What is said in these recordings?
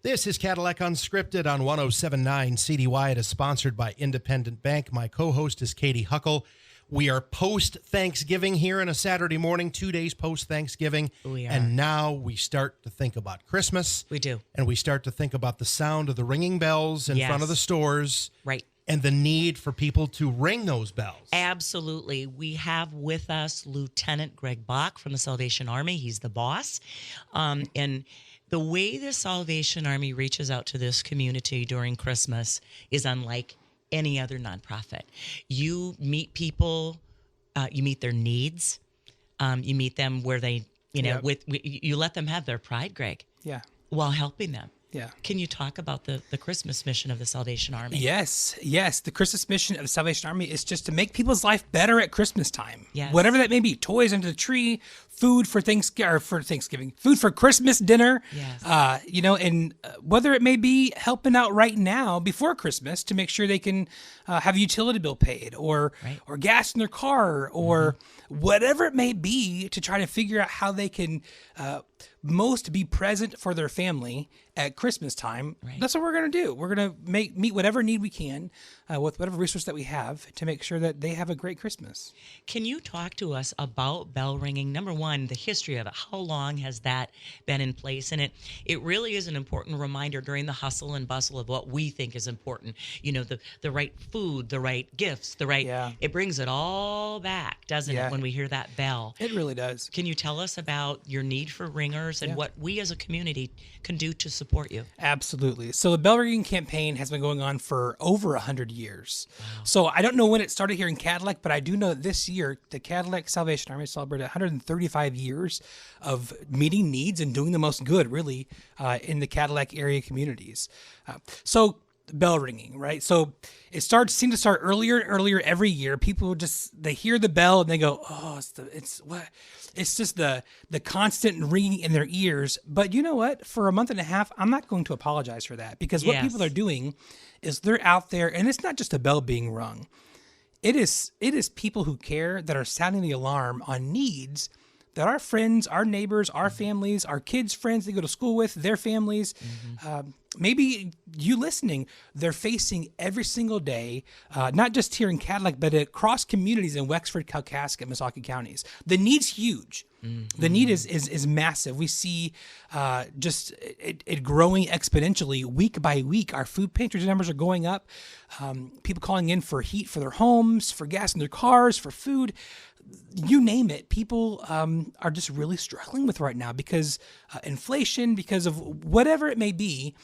This is Cadillac Unscripted on 107.9 CDY. It is sponsored by Independent Bank. My co-host is Katie Huckle. We are post-Thanksgiving here on a Saturday morning, 2 days post-Thanksgiving. We are. And now we start to think about Christmas. We do. And we start to think about the sound of the ringing bells in front of the stores. Right. And the need for people to ring those bells. Absolutely. We have with us Lieutenant Greg Bock from the Salvation Army. He's the boss. And the way the Salvation Army reaches out to this community during Christmas is unlike any other nonprofit. You meet people, you meet their needs, you meet them where they, you let them have their pride, Greg. Yeah. While helping them. Yeah. Can you talk about the Christmas mission of the Salvation Army? Yes. The Christmas mission of the Salvation Army is just to make people's life better at Christmas time. Yes. Whatever that may be. Toys under the tree, food for Thanksgiving, food for Christmas dinner. Yes. And whether it may be helping out right now before Christmas to make sure they can have a utility bill paid or gas in their car or whatever it may be to try to figure out how they can most be present for their family at Christmas time. Right. That's what we're going to do. We're going to meet whatever need we can with whatever resource that we have to make sure that they have a great Christmas. Can you talk to us about bell ringing? Number one, the history of it. How long has that been in place? And it really is an important reminder during the hustle and bustle of what we think is important. You know, the right food, the right gifts, it brings it all back, doesn't it, when we hear that bell? It really does. Can you tell us about your need for ringers and what we as a community can do to support you? Absolutely. So the bell ringing campaign has been going on for over 100 years. Wow. So I don't know when it started here in Cadillac, but I do know that this year the Cadillac Salvation Army celebrated 135 years of meeting needs and doing the most good, really, in the Cadillac area communities. So bell ringing, right? So it seemed to start earlier and earlier every year. People they hear the bell and they go, oh, it's just the constant ringing in their ears. But you know what? For a month and a half, I'm not going to apologize for that because what people are doing is they're out there, and it's not just a bell being rung. It is people who care that are sounding the alarm on needs that our friends, our neighbors, our families, our kids' friends they go to school with, their families, maybe you listening, they're facing every single day, not just here in Cadillac, but across communities in Wexford, Kalkaska, and Missaukee counties. The need's huge. The need is massive. We see just it growing exponentially week by week. Our food pantry numbers are going up. People calling in for heat for their homes, for gas in their cars, for food. You name it. People are just really struggling with right now because inflation, because of whatever it may be.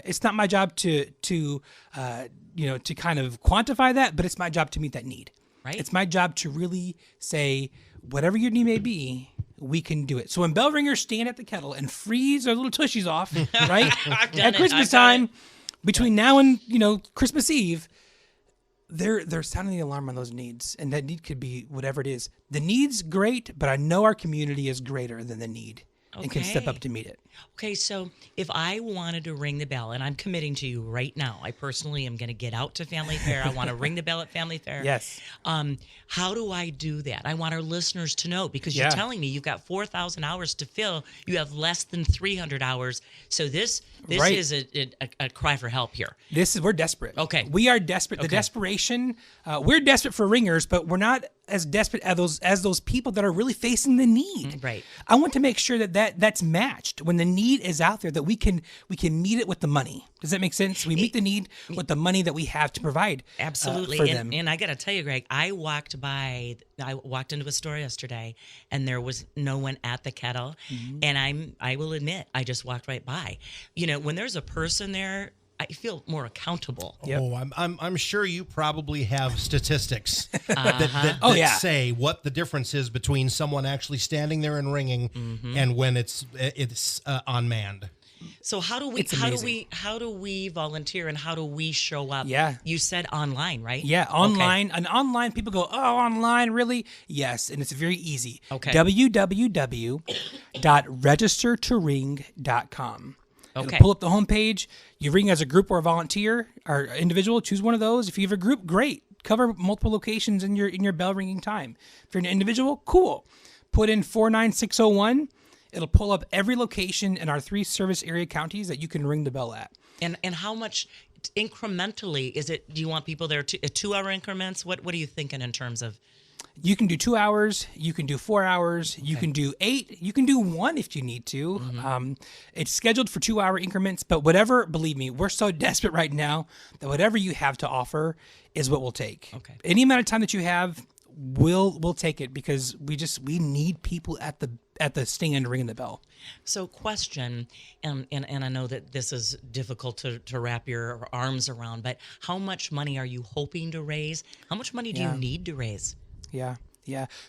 It's not my job to kind of quantify that, but it's my job to meet that need. Right. It's my job to really say, whatever your need may be, we can do it. So when bell ringers stand at the kettle and freeze their little tushies off, right, at Christmas time, between now and Christmas Eve, they're sounding the alarm on those needs, and that need could be whatever it is. The need's great, but I know our community is greater than the need. And can step up to meet it. Okay, so if I wanted to ring the bell, and I'm committing to you right now, I personally am going to get out to Family Fair. I want to ring the bell at Family Fair. Yes. How do I do that? I want our listeners to know because you're telling me you've got 4,000 hours to fill. You have less than 300 hours. So this is a cry for help here. We're desperate. Okay. We are desperate. The desperation, we're desperate for ringers, but we're not as desperate as those people that are really facing the need. Right. I want to make sure that's matched when the need is out there, that we can meet it with the money. Does that make sense? We meet the need with the money that we have to provide. Absolutely. For them. And I got to tell you, Greg, I walked into a store yesterday and there was no one at the kettle. Mm-hmm. And I will admit, I just walked right by. When there's a person there, I feel more accountable. Yep. Oh, I'm sure you probably have statistics that say what the difference is between someone actually standing there and ringing and when it's unmanned. So how do we volunteer and how do we show up? Yeah. You said online, right? Yeah, online. Okay. And online, people go, oh, online, really? Yes, and it's very easy. Okay. www.registertoring.com. Okay. It'll pull up the homepage. You ring as a group or a volunteer or individual. Choose one of those. If you have a group, great. Cover multiple locations in your bell ringing time. If you're an individual, cool. Put in 49601 It'll pull up every location in our 3 service area counties that you can ring the bell at. And how much incrementally is it? Do you want people there 2-hour increments? What are you thinking in terms of? You can do 2 hours. You can do 4 hours. You can do 8. You can do 1 if you need to. It's scheduled for 2-hour increments, but whatever, believe me, we're so desperate right now that whatever you have to offer is what we'll take. Okay. Any amount of time that you have, we'll take it, because we need people at the stand ringing the bell. So question, and I know that this is difficult to wrap your arms around, but how much money are you hoping to raise? How much money do you need to raise? Yeah.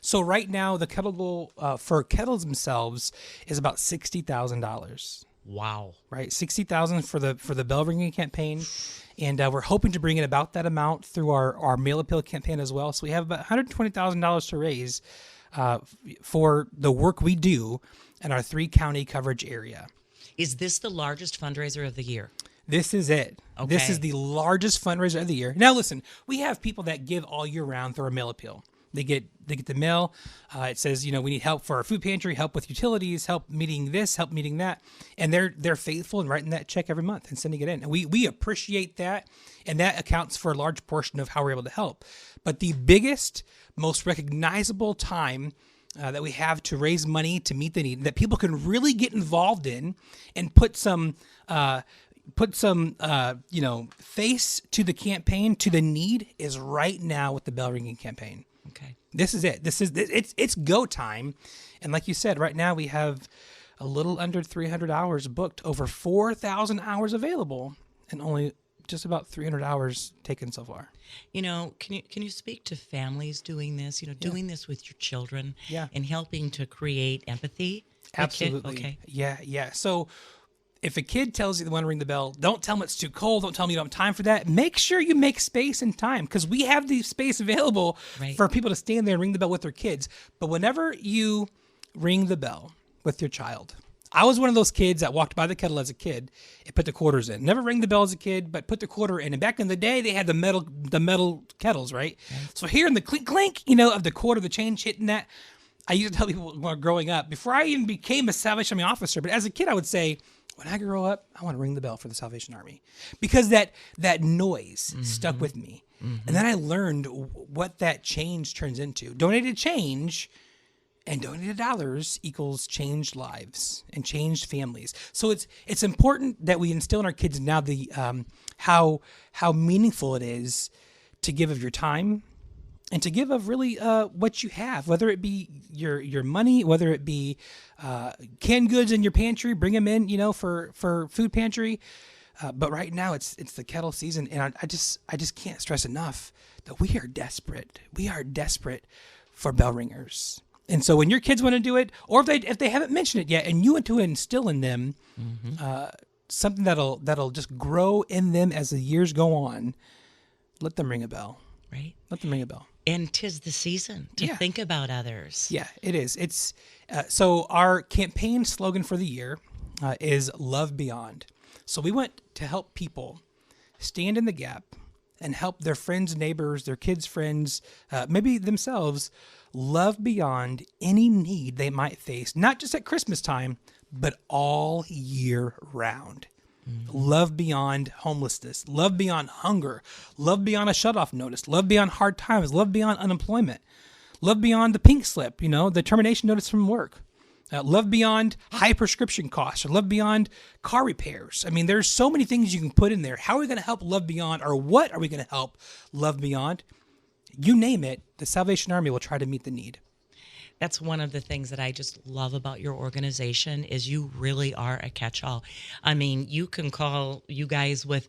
So right now, the kettle goal for kettles themselves is about $60,000. Wow. Right, $60,000 for the bell ringing campaign, and we're hoping to bring in about that amount through our mail appeal campaign as well. So we have about $120,000 to raise for the work we do in our 3 county coverage area. Is this the largest fundraiser of the year? This is it. Okay. This is the largest fundraiser of the year. Now, listen, we have people that give all year round through our mail appeal. They get the mail. It says, we need help for our food pantry, help with utilities, help meeting this, help meeting that, and they're faithful in writing that check every month and sending it in. And we appreciate that, and that accounts for a large portion of how we're able to help. But the biggest, most recognizable time that we have to raise money to meet the need, that people can really get involved in and put some face to the campaign, to the need, is right now with the bell ringing campaign. Okay. This is it. It's go time. And like you said, right now we have a little under 300 hours booked, over 4,000 hours available, and only just about 300 hours taken so far. Can you speak to families doing this, doing this with your children, and helping to create empathy? Absolutely. Okay. Yeah. So if a kid tells you they want to ring the bell, don't tell them it's too cold. Don't tell them you don't have time for that. Make sure you make space and time, because we have the space available for people to stand there and ring the bell with their kids. But whenever you ring the bell with your child, I was one of those kids that walked by the kettle as a kid and put the quarters in. Never rang the bell as a kid, but put the quarter in. And back in the day, they had the metal kettles, right? So hearing the clink clink, of the quarter, the change hitting that, I used to tell people when growing up, before I even became a Salvation Army officer, but as a kid, I would say, when I grow up, I want to ring the bell for the Salvation Army, because that noise stuck with me. And then I learned what that change turns into. Donated change and donated dollars equals changed lives and changed families. So it's important that we instill in our kids now the how meaningful it is to give of your time, and to give of really what you have, whether it be your money, whether it be canned goods in your pantry, bring them in, for food pantry. But right now it's the kettle season, and I just can't stress enough that we are desperate. We are desperate for bell ringers. And so when your kids want to do it, or if they haven't mentioned it yet, and you want to instill in them something that'll just grow in them as the years go on, let them ring a bell. Right. Let them ring a bell. And 'tis the season to think about others. Yeah, it is. It's so our campaign slogan for the year is Love Beyond. So we want to help people stand in the gap and help their friends, neighbors, their kids' friends, maybe themselves, love beyond any need they might face, not just at Christmas time, but all year round. Love beyond homelessness, love beyond hunger, love beyond a shutoff notice, love beyond hard times, love beyond unemployment, love beyond the pink slip, the termination notice from work, love beyond high prescription costs, or love beyond car repairs. I mean, there's so many things you can put in there. How are we going to help love beyond, or what are we going to help love beyond? You name it, the Salvation Army will try to meet the need. That's one of the things that I just love about your organization is you really are a catch-all. I mean, you can call you guys with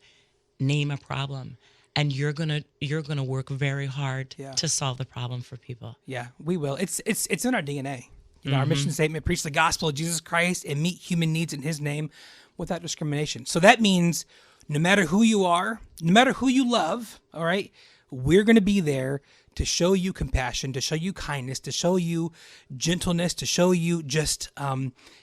name a problem, and you're gonna work very hard to solve the problem for people. Yeah, we will. It's in our DNA. Our mission statement: preach the gospel of Jesus Christ and meet human needs in His name without discrimination. So that means no matter who you are, no matter who you love, all right, we're going to be there to show you compassion, to show you kindness, to show you gentleness, to show you just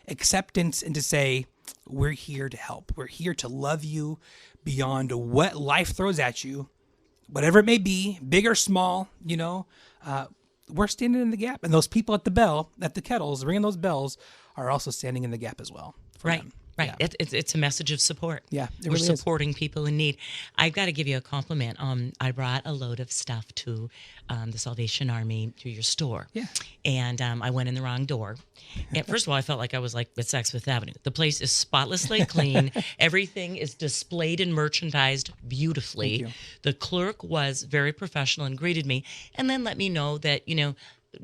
acceptance, and to say, we're here to help. We're here to love you beyond what life throws at you, whatever it may be, big or small, we're standing in the gap. And those people at the kettles, ringing those bells, are also standing in the gap as well. Right. Them. Right. Yeah. It's a message of support. Yeah, it We're really is. supporting people in need. I've got to give you a compliment. I brought a load of stuff to the Salvation Army to your store. Yeah. And I went in the wrong door. And first of all, I felt like I was like at Saks Fifth Avenue. The place is spotlessly clean. Everything is displayed and merchandised beautifully. Thank you. The clerk was very professional and greeted me, and then let me know that,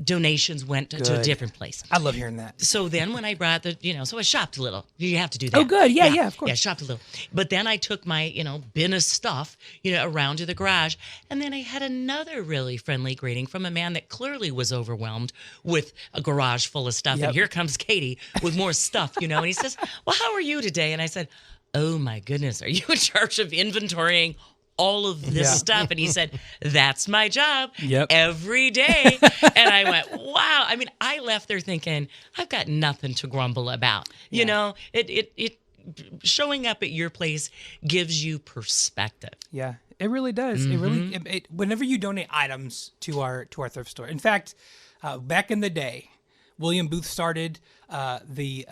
donations went to a Good. different place. I love hearing that. So then when I brought so I shopped a little. You have to do that. Oh, good. Yeah, of course. Yeah, shopped a little. But then I took my, bin of stuff, around to the garage. And then I had another really friendly greeting from a man that clearly was overwhelmed with a garage full of stuff. Yep. And here comes Katie with more stuff, and he says, well, how are you today? And I said, oh my goodness, are you in charge of inventorying all of this stuff? And he said, that's my job every day. And I went, wow. I mean, I left there thinking, I've got nothing to grumble about. It showing up at your place gives you perspective. Yeah, it really does. It really, whenever you donate items to our thrift store. In fact, back in the day, William Booth started the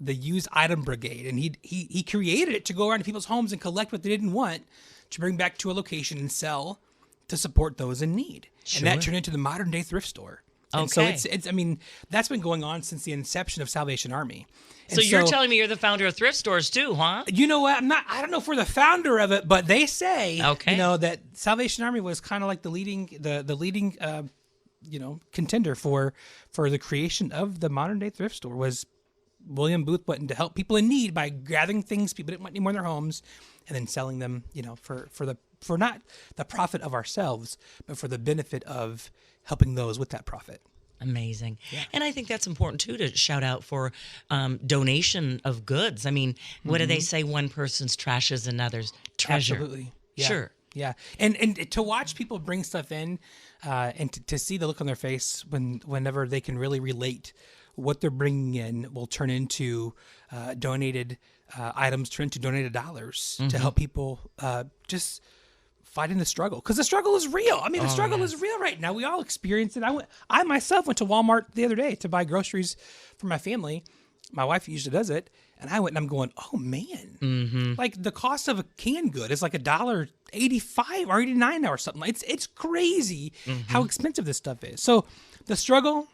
used item brigade, and he created it to go around to people's homes and collect what they didn't want to bring back to a location and sell to support those in need. Sure. And that turned into the modern day thrift store. And so it's I mean, that's been going on since the inception of Salvation Army. And so you're telling me you're the founder of thrift stores too, huh? You know what? I don't know if we're the founder of it, but they say that Salvation Army was kind of like the leading contender for the creation of the modern day thrift store. Was William Booth wanting to help people in need by gathering things people didn't want anymore in their homes and then selling them, for not the profit of ourselves, but for the benefit of helping those with that profit. Amazing. Yeah. And I think that's important too, to shout out for donation of goods. I mean, what do they say? One person's trash is another's treasure. Absolutely. Yeah. Sure. Yeah. And to watch people bring stuff in and to see the look on their face whenever they can really relate what they're bringing in will turn into donated items, turn into donated dollars to help people just fighting the struggle. Because the struggle is real. I mean, the struggle is real right now. We all experience it. I myself went to Walmart the other day to buy groceries for my family. My wife usually does it. And I went and I'm going, oh, man. Mm-hmm. Like the cost of a canned good is like $1.85 or $1.89 or something. It's crazy how expensive this stuff is. So the struggle,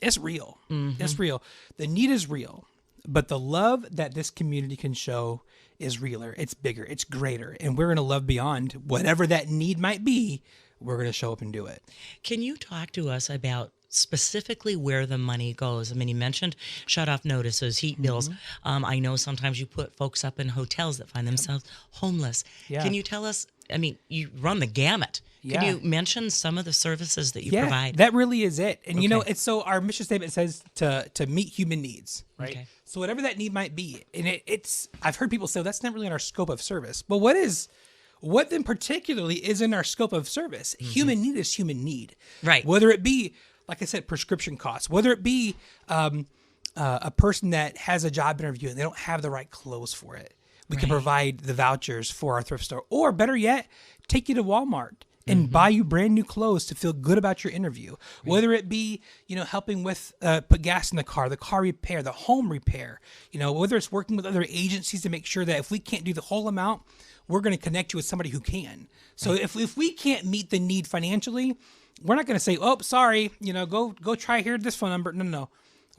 it's real. Mm-hmm. It's real. The need is real. But the love that this community can show is realer. It's bigger. It's greater. And we're going to love beyond whatever that need might be. We're going to show up and do it. Can you talk to us about specifically where the money goes? I mean, you mentioned shut-off notices, heat bills. I know sometimes you put folks up in hotels that find themselves homeless. Yeah. Can you tell us, I mean, you run the gamut. Can you mention some of the services that you provide? That really is it. And, it's so our mission statement says to meet human needs, right? Okay. So whatever that need might be. And it's I've heard people say, that's not really in our scope of service. But what then particularly is in our scope of service? Human need is human need. Right. Whether it be, like I said, prescription costs, whether it be a person that has a job interview and they don't have the right clothes for it. We can provide the vouchers for our thrift store. Or better yet, take you to Walmart and buy you brand new clothes to feel good about your interview. Right. Whether it be, helping with put gas in the car repair, the home repair, whether it's working with other agencies to make sure that if we can't do the whole amount, we're going to connect you with somebody who can. So if we can't meet the need financially, we're not going to say, oh, sorry, go try here, this phone number. No.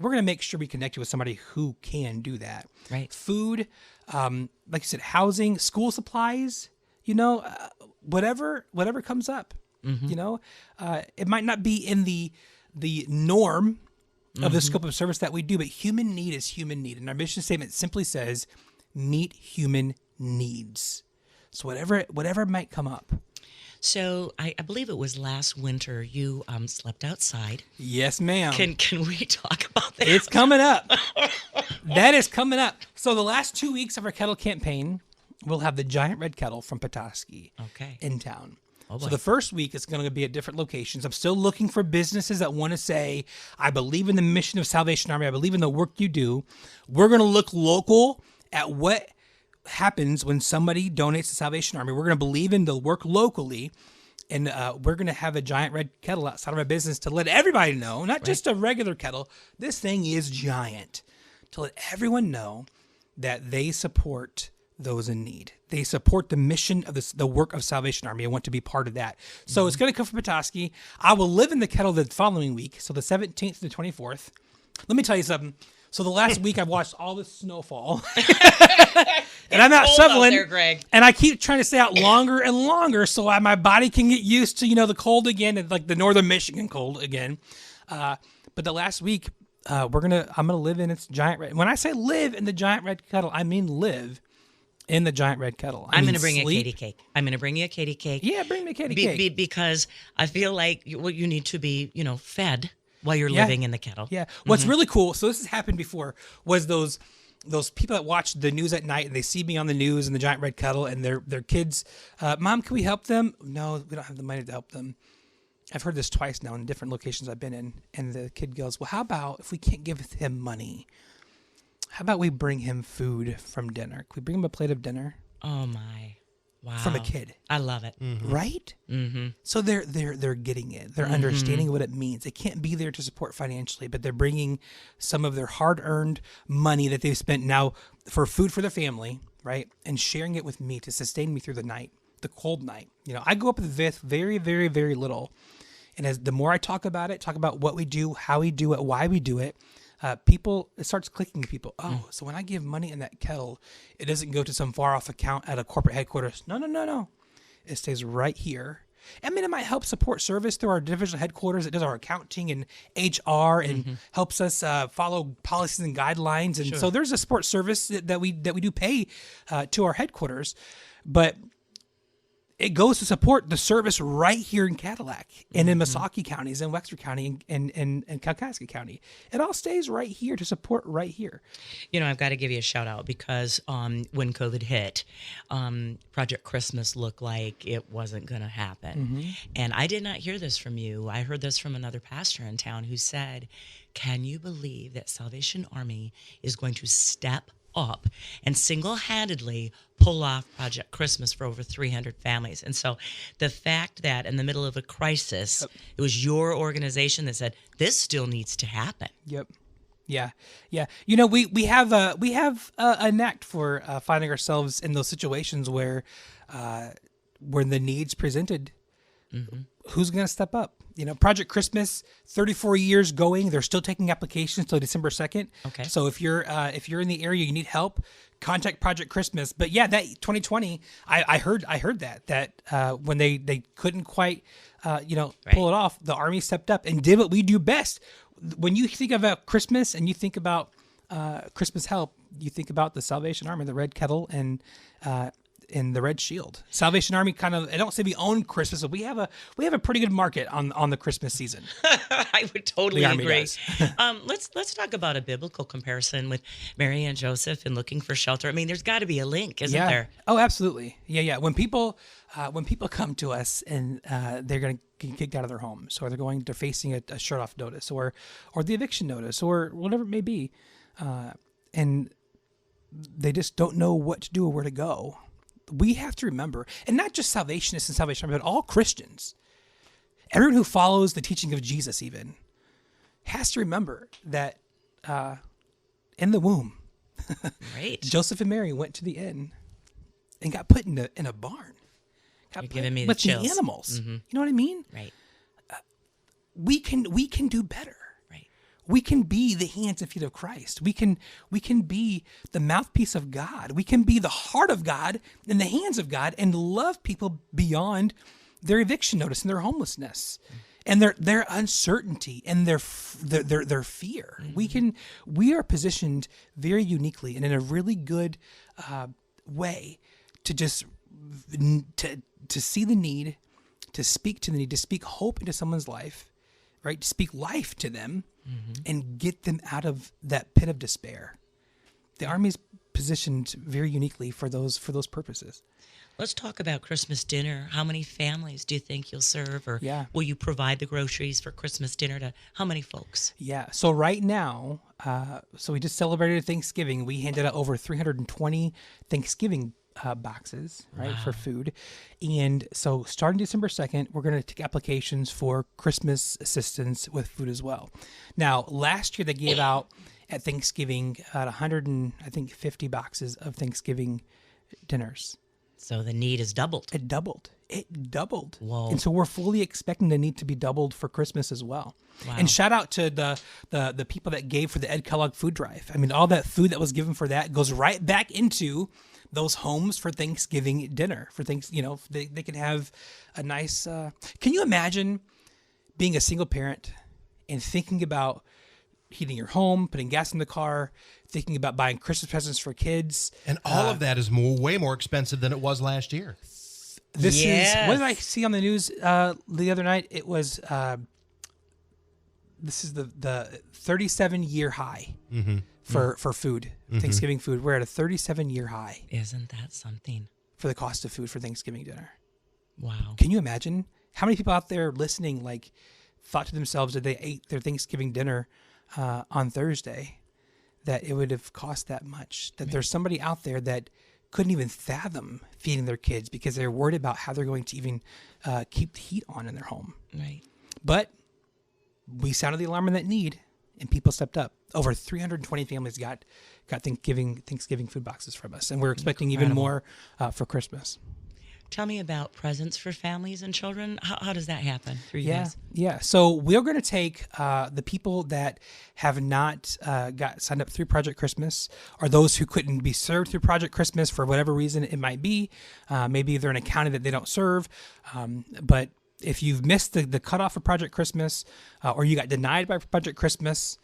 We're going to make sure we connect you with somebody who can do that. Right. Food, like you said, housing, school supplies, whatever comes up, it might not be in the norm of the scope of service that we do, but human need is human need. And our mission statement simply says, meet human needs. So whatever might come up. So I believe it was last winter you slept outside. Yes, ma'am. Can we talk about that? It's coming up. That is coming up. So the last 2 weeks of our kettle campaign, we'll have the giant red kettle from Petoskey in town. Oh, so the first week is going to be at different locations. I'm still looking for businesses that want to say, I believe in the mission of Salvation Army. I believe in the work you do. We're going to look local at what happens when somebody donates to Salvation Army. We're going to believe in the work locally, And we're going to have a giant red kettle outside of our business to let everybody know, not just a regular kettle. This thing is giant, to let everyone know that they support those in need. They support the mission of the work of Salvation Army. I want to be part of that. So it's going to come from Petoskey. I will live in the kettle the following week, so the 17th to the 24th. Let me tell you something. So the last week I've watched all this snowfall. And I'm out shoveling. There, Greg. And I keep trying to stay out longer and longer so my body can get used to, the cold again, and like the northern Michigan cold again. But the last week, I'm gonna live in its giant red. When I say live in the giant red kettle, I mean live in the giant red kettle. I'm going to bring you a Katie cake. I'm going to bring you a Katie cake. Yeah, bring me a Katie cake. Because I feel like you need to be, fed while you're living in the kettle. Yeah. What's really cool, so this has happened before, was those people that watch the news at night and they see me on the news in the giant red kettle and their kids, Mom, can we help them? No, we don't have the money to help them. I've heard this twice now in different locations I've been in. And the kid goes, well, how about if we can't give him money? How about we bring him food from dinner? Can we bring him a plate of dinner? Oh my. Wow. From a kid. I love it. Mm-hmm. Right? Mm-hmm. So they're getting it. They're understanding what it means. They can't be there to support financially, but they're bringing some of their hard-earned money that they've spent now for food for their family, right? And sharing it with me to sustain me through the night, the cold night. I go up with very, very, very little. And as the more I talk about it, talk about what we do, how we do it, why we do it, it starts clicking to people. Oh, so when I give money in that kettle, it doesn't go to some far off account at a corporate headquarters. No. It stays right here. I mean, it might help support service through our divisional headquarters. It does our accounting and HR and helps us follow policies and guidelines. And so there's a support service that we do pay to our headquarters, but it goes to support the service right here in Cadillac and in Missaukee counties and Wexford County and Kalkaska County. It all stays right here to support right here. I've got to give you a shout out because when COVID hit, Project Christmas looked like it wasn't going to happen. And I did not hear this from you. I heard this from another pastor in town who said, can you believe that Salvation Army is going to step up and single-handedly pull off Project Christmas for over 300 families? And so the fact that in the middle of a crisis, it was your organization that said, this still needs to happen. Yep. Yeah. We have a knack for finding ourselves in those situations where the needs presented, who's going to step up? Project Christmas, 34 years going. They're still taking applications till December 2nd. Okay. So if you're in the area, you need help, contact Project Christmas. But yeah, that 2020, I heard that when they couldn't quite pull it off, the Army stepped up and did what we do best. When you think about Christmas and you think about Christmas help, you think about the Salvation Army, the Red Kettle, and the Red Shield. Salvation Army I don't say we own Christmas, but we have a pretty good market on the Christmas season. I would totally agree. Does. Let's talk about a biblical comparison with Mary and Joseph and looking for shelter. I mean, there's got to be a link, isn't there? Oh, absolutely. Yeah. When people come to us and they're going to get kicked out of their homes, or they're facing a shut-off notice, or the eviction notice, or whatever it may be, and they just don't know what to do or where to go. We have to remember, and not just Salvationists and Salvation Army, but all Christians, everyone who follows the teaching of Jesus even, has to remember that in the womb, right, Joseph and Mary went to the inn and got put in a barn. You're giving me the with chills. The animals. You know what I mean? Right. We can do better. Right. We can be the hands and feet of Christ. We can be the mouthpiece of God. We can be the heart of God and the hands of God and love people beyond their eviction notice and their homelessness and their uncertainty and their fear. We are positioned very uniquely and in a really good way to just to see the need, to speak to the need, to speak hope into someone's life, right? To speak life to them and get them out of that pit of despair. The Army's positioned very uniquely for those purposes. Let's talk about Christmas dinner. How many families do you think you'll serve, or will you provide the groceries for Christmas dinner to how many folks? Yeah. So right now, so we just celebrated Thanksgiving. We handed out over 320 Thanksgiving boxes, right, for food. And so starting December 2nd, we're going to take applications for Christmas assistance with food as well. Now, last year they gave out at Thanksgiving 50 boxes of Thanksgiving dinners. So the need is doubled. It doubled. Whoa. And so we're fully expecting the need to be doubled for Christmas as well. Wow. And shout out to the people that gave for the Ed Kellogg food drive. I mean, all that food that was given for that goes right back into those homes for Thanksgiving dinner. For things, they can have a nice. Can you imagine being a single parent and thinking about heating your home, putting gas in the car, thinking about buying Christmas presents for kids? And all of that is way more expensive than it was last year. This is, what did I see on the news the other night? It was, this is the 37-year high for food, Thanksgiving food. We're at a 37-year high. Isn't that something? For the cost of food for Thanksgiving dinner. Wow. Can you imagine how many people out there listening, thought to themselves that they ate their Thanksgiving dinner on Thursday, that it would have cost that much, that there's somebody out there that couldn't even fathom feeding their kids because they're worried about how they're going to even keep the heat on in their home. Right. But we sounded the alarm on that need, and people stepped up. Over 320 families got Thanksgiving food boxes from us, and we're expecting even more for Christmas. Tell me about presents for families and children. How does that happen for you guys? Yeah. So we're going to take the people that have not got signed up through Project Christmas, or those who couldn't be served through Project Christmas for whatever reason it might be. Maybe they're in a county that they don't serve. But if you've missed the cutoff for Project Christmas, or you got denied by Project Christmas,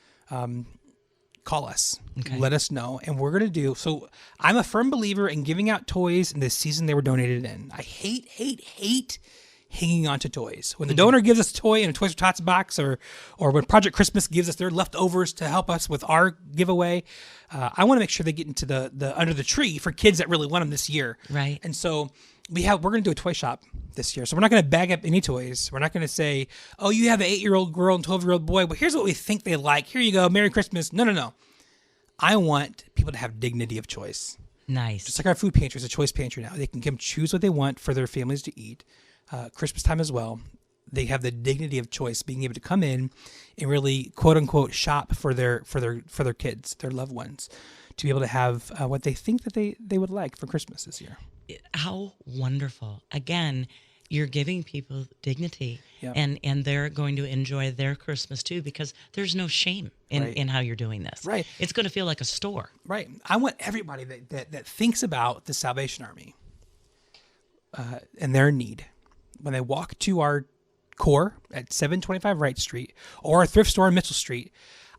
call us. Okay. Let us know. And we're going to do. So I'm a firm believer in giving out toys in the season they were donated in. I hate hanging on to toys. When the donor gives us a toy in a Toys for Tots box, or when Project Christmas gives us their leftovers to help us with our giveaway, I want to make sure they get into the under the tree for kids that really want them this year. Right. And so we're going to do a toy shop this year. So we're not going to bag up any toys. We're not going to say, oh, you have an 8-year-old girl and 12-year-old boy, but here's what we think they like. Here you go. Merry Christmas. No. I want people to have dignity of choice. Nice. Just like our food pantry is a choice pantry now. They can come choose what they want for their families to eat. Christmas time as well. They have the dignity of choice, being able to come in and really, quote unquote, shop for their kids, their loved ones, to be able to have what they think that they would like for Christmas this year. How wonderful. Again, you're giving people dignity, Yep. and they're going to enjoy their Christmas too, because there's no shame in how you're doing this. Right. It's going to feel like a store. Right. I want everybody that thinks about the Salvation Army and their need, when they walk to our core at 725 Wright Street or our thrift store on Mitchell Street,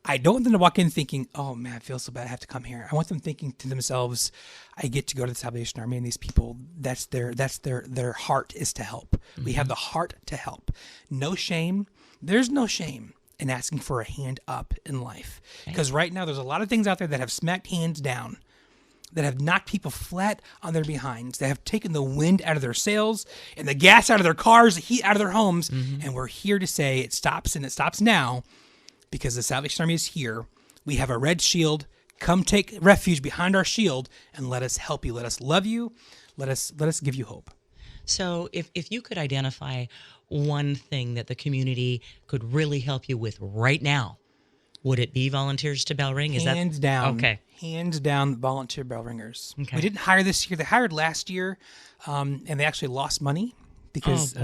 I don't want them to walk in thinking, oh man, I feel so bad I have to come here. I want them thinking to themselves, I get to go to the Salvation Army, and these people, that's their heart is to help. Mm-hmm. We have the heart to help. No shame. There's no shame in asking for a hand up in life. Because right now there's a lot of things out there that have smacked hands down, that have knocked people flat on their behinds, that have taken the wind out of their sails and the gas out of their cars, the heat out of their homes. Mm-hmm. And we're here to say it stops, and it stops now, because the Salvation Army is here. We have a red shield. Come take refuge behind our shield and let us help you. Let us love you. Let us give you hope. So if you could identify one thing that the community could really help you with right now, would it be volunteers to bell ring? Hands down. Okay. Hands down, volunteer bell ringers. Okay. We didn't hire this year. They hired last year, and they actually lost money because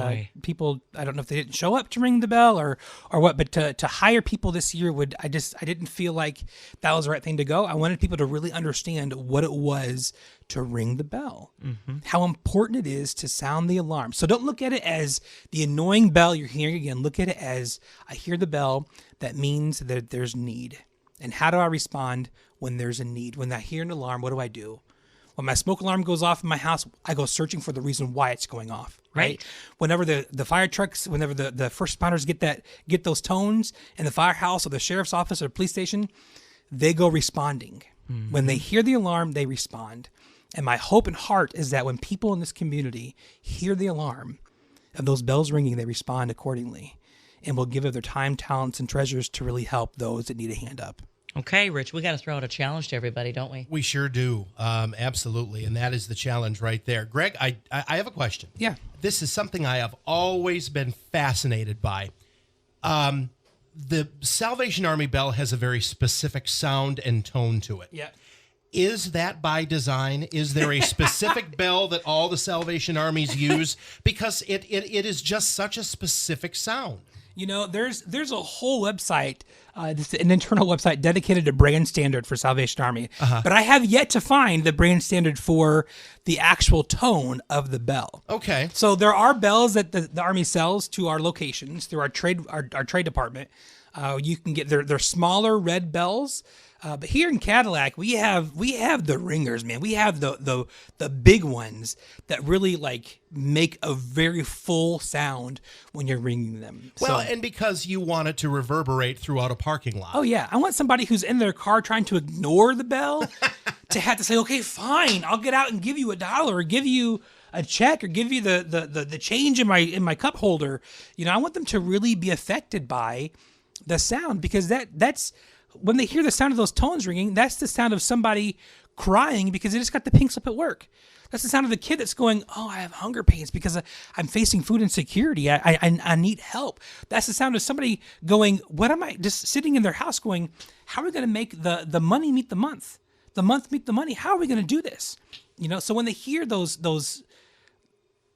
people, I don't know if they didn't show up to ring the bell or what, but to hire people this year I didn't feel like that was the right thing to go. I wanted people to really understand what it was to ring the bell, mm-hmm. how important it is to sound the alarm. So don't look at it as the annoying bell you're hearing again. Look at it as, I hear the bell. That means that there's need. And how do I respond when there's a need? When I hear an alarm, what do I do? When my smoke alarm goes off in my house, I go searching for the reason why it's going off. Right. Whenever the fire trucks, whenever the first responders get those tones in the firehouse or the sheriff's office or the police station, they go responding. Mm-hmm. When they hear the alarm, they respond. And my hope and heart is that when people in this community hear the alarm of those bells ringing, they respond accordingly, and will give of their time, talents, and treasures to really help those that need a hand up. Okay, Rich, we got to throw out a challenge to everybody, don't we? We sure do. Absolutely. And that is the challenge right there. Greg, I have a question. Yeah. This is something I have always been fascinated by. The Salvation Army bell has a very specific sound and tone to it. Yeah. Is that by design? Is there a specific bell that all the Salvation Armies use? Because it is just such a specific sound. You know, there's a whole website, an internal website dedicated to brand standard for Salvation Army. But I have yet to find the brand standard for the actual tone of the bell. Okay. So there are bells that the Army sells to our locations through our trade department. You can get they're smaller red bells. But here in Cadillac, we have the ringers, man. We have the big ones that really like make a very full sound when you're ringing them. Well, So- and because you want it to reverberate throughout a parking lot. oh yeah, I want somebody who's in their car trying to ignore the bell to have to say, okay, fine, I'll get out and give you $1 or give you a check or give you the change in my cup holder. You know, I want them to really be affected by the sound because that's when they hear the sound of those tones ringing, that's the sound of somebody crying because they just got the pink slip at work. That's the sound of the kid that's going, oh, I have hunger pains because I'm facing food insecurity. I need help. That's the sound of somebody going, what am I, just sitting in their house going, how are we going to make the money meet the month meet the money? How are we going to do this? You know, so when they hear those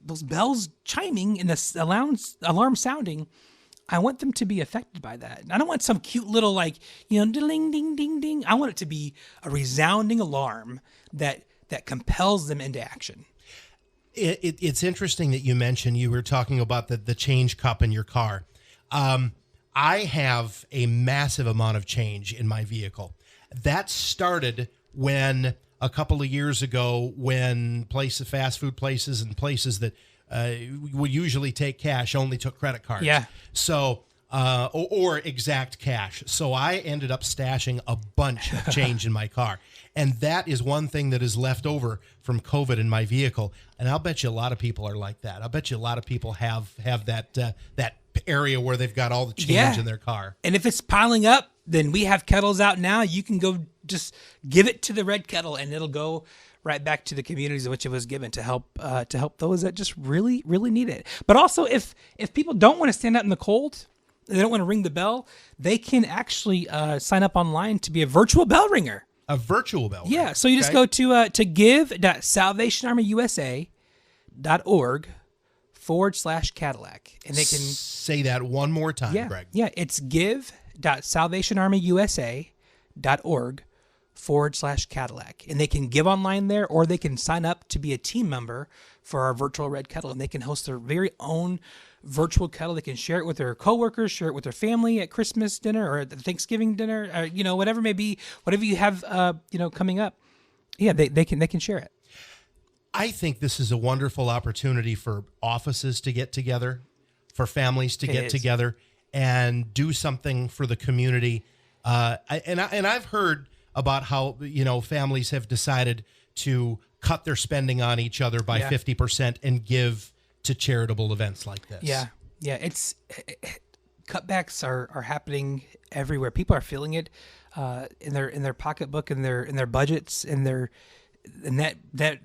bells chiming and the alarm sounding, I want them to be affected by that. I don't want some cute little ding, ding, ding, ding. I want it to be a resounding alarm that compels them into action. It's interesting that you were talking about the change cup in your car. I have a massive amount of change in my vehicle. That started when a couple of years ago when fast food places and places that would usually take cash only took credit cards. Yeah. So, or exact cash. So I ended up stashing a bunch of change in my car. And that is one thing that is left over from COVID in my vehicle. And I'll bet you a lot of people are like that. I'll bet you a lot of people have that area where they've got all the change in their car. And if it's piling up, then we have kettles out now. You can go just give it to the red kettle and it'll go right back to the communities in which it was given to help those that just really, really need it. But also, if people don't want to stand out in the cold, they don't want to ring the bell, they can actually sign up online to be a virtual bell ringer. A virtual bell ringer. Yeah, so you just go to give.salvationarmyusa.org/Cadillac. And they can say that one more time, Greg. Yeah, it's give.salvationarmyusa.org/Cadillac. And they can give online there, or they can sign up to be a team member for our virtual red kettle. And they can host their very own virtual kettle. They can share it with their coworkers, share it with their family at Christmas dinner or at the Thanksgiving dinner, or, whatever it may be, whatever you have, coming up. Yeah, they can share it. I think this is a wonderful opportunity for offices to get together, for families to get together and do something for the community. I've heard about how, families have decided to cut their spending on each other by 50% and give to charitable events like this. Yeah. Cutbacks are happening everywhere. People are feeling it in their pocketbook, in their budgets, and that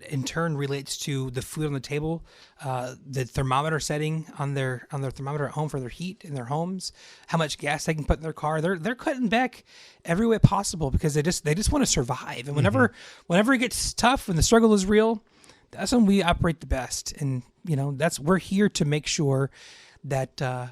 in turn relates to the food on the table, the thermometer setting on their thermometer at home for their heat in their homes, how much gas they can put in their car. They're cutting back every way possible because they just want to survive. And whenever it gets tough, when the struggle is real, that's when we operate the best. And we're here to make sure that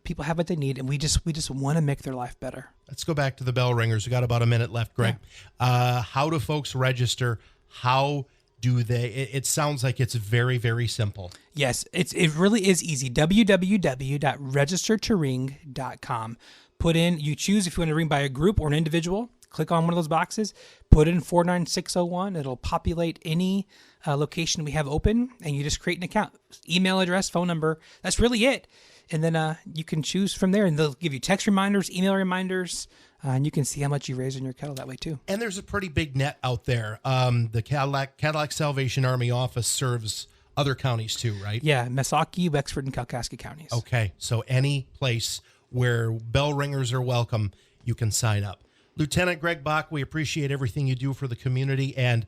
people have what they need, and we just want to make their life better. Let's go back to the bell ringers. We got about a minute left, Greg. Yeah. How do folks register? How do they? It sounds like it's very, very simple. Yes, it really is easy. www.registertoring.com. Put in, you choose if you want to ring by a group or an individual. Click on one of those boxes. Put in 49601. It'll populate any location we have open, and you just create an account. Email address, phone number. That's really it. And then you can choose from there, and they'll give you text reminders, email reminders, and you can see how much you raise in your kettle that way too. And there's a pretty big net out there. The Cadillac Salvation Army office serves other counties too, right? Yeah, Mesaki, Wexford, and Kalkaska counties. Okay, so any place where bell ringers are welcome, you can sign up. Lieutenant Greg Bock, we appreciate everything you do for the community, and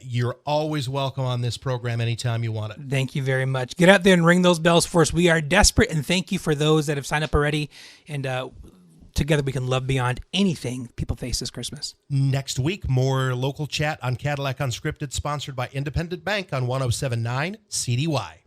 you're always welcome on this program anytime you want it. Thank you very much. Get out there and ring those bells for us. We are desperate, and thank you for those that have signed up already. And together we can love beyond anything people face this Christmas. Next week, more local chat on Cadillac Unscripted, sponsored by Independent Bank on 107.9 CDY.